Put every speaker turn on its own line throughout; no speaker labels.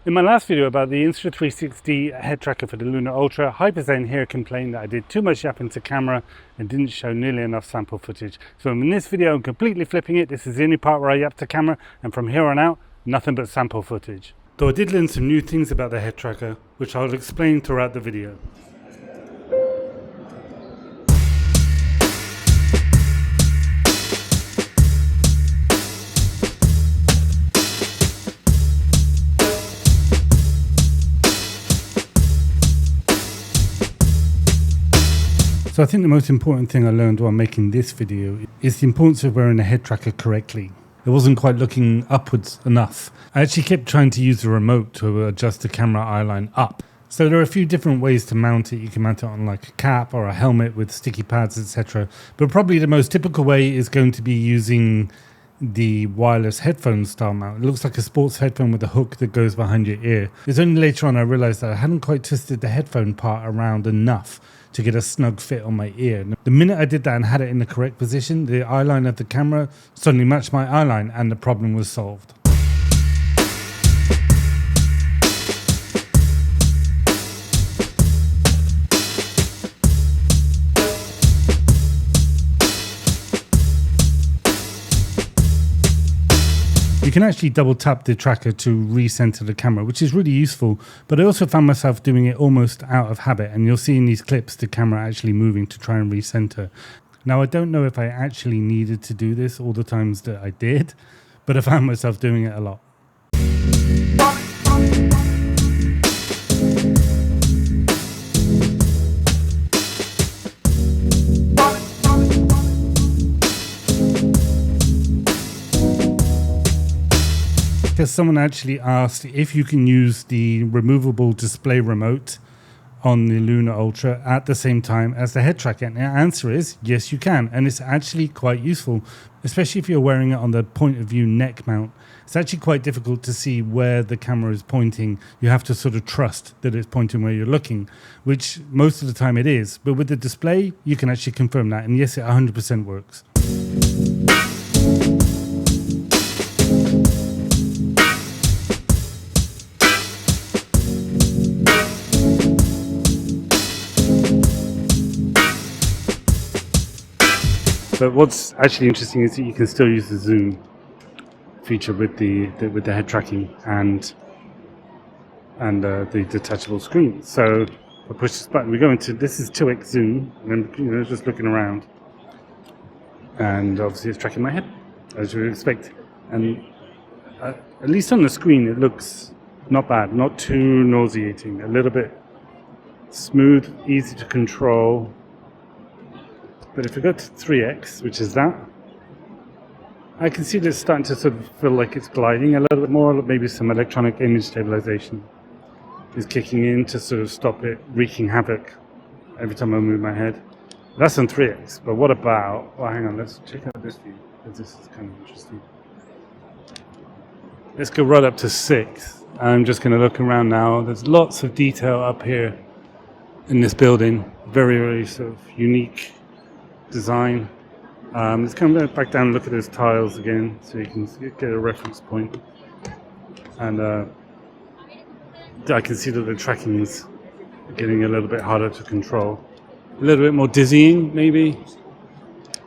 In my last video about the Insta360 head tracker for the Lunar Ultra, Hyperzane here complained that I did too much yapping to camera and didn't show nearly enough sample footage. So in this video I'm completely flipping it. This is the only part where I yap to camera, and from here on out, nothing but sample footage. Though I did learn some new things about the head tracker, which I'll explain throughout the video. So I think the most important thing I learned while making this video is the importance of wearing a head tracker correctly. It wasn't quite looking upwards enough. I actually kept trying to use the remote to adjust the camera eyeline up. So there are a few different ways to mount it. You can mount it on like a cap or a helmet with sticky pads, etc. But probably the most typical way is going to be using the wireless headphone style mount. It looks like a sports headphone with a hook that goes behind your ear. It's only later on I realized that I hadn't quite twisted the headphone part around enough to get a snug fit on my ear. The minute I did that and had it in the correct position, the eyeline of the camera suddenly matched my eyeline and the problem was solved. You can actually double tap the tracker to recenter the camera, which is really useful, but I also found myself doing it almost out of habit, and you'll see in these clips the camera actually moving to try and recenter. Now I don't know if I actually needed to do this all the times that I did, but I found myself doing it a lot. Because someone actually asked if you can use the removable display remote on the Lunar Ultra at the same time as the head tracker. And the answer is yes, you can. And it's actually quite useful, especially if you're wearing it on the point of view neck mount. It's actually quite difficult to see where the camera is pointing. You have to sort of trust that it's pointing where you're looking, which most of the time it is. But with the display, you can actually confirm that. And yes, it 100% works. But what's actually interesting is that you can still use the zoom feature with the head tracking and the detachable screen. So I push this button, we go into, this is 2x zoom, and then just looking around, and obviously it's tracking my head as you would expect. And at least on the screen it looks not bad, not too nauseating, a little bit smooth, easy to control. But if we go to 3x, which is that, I can see that it's starting to sort of feel like it's gliding a little bit more. Maybe some electronic image stabilization is kicking in to sort of stop it wreaking havoc every time I move my head. That's on 3x, but what about, well, hang on, let's check out this view, because this is kind of interesting. Let's go right up to 6. I'm just going to look around now. There's lots of detail up here in this building. Very, very sort of unique design. Let's come back down and look at those tiles again so you can get a reference point. And I can see that the tracking is getting a little bit harder to control. A little bit more dizzying maybe.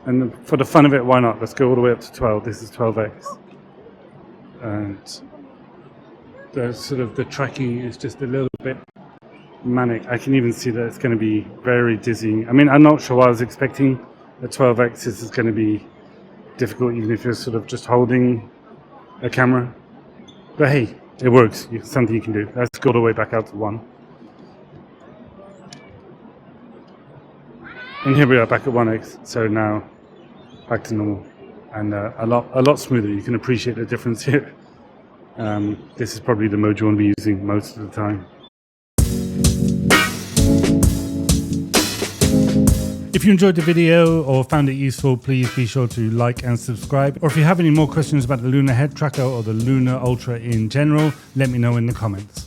And for the fun of it, why not? Let's go all the way up to 12. This is 12x. And the tracking is just a little bit manic. I can even see that it's going to be very dizzying. I mean, I'm not sure what I was expecting. The 12x is going to be difficult even if you're sort of just holding a camera. But hey, it works. It's something you can do. Let's go all the way back out to 1. And here we are back at 1x. So now back to normal. And a lot smoother. You can appreciate the difference here. This is probably the mode you want to be using most of the time. If you enjoyed the video or found it useful, please be sure to like and subscribe. Or if you have any more questions about the Lunar Head Tracker or the Lunar Ultra in general, let me know in the comments.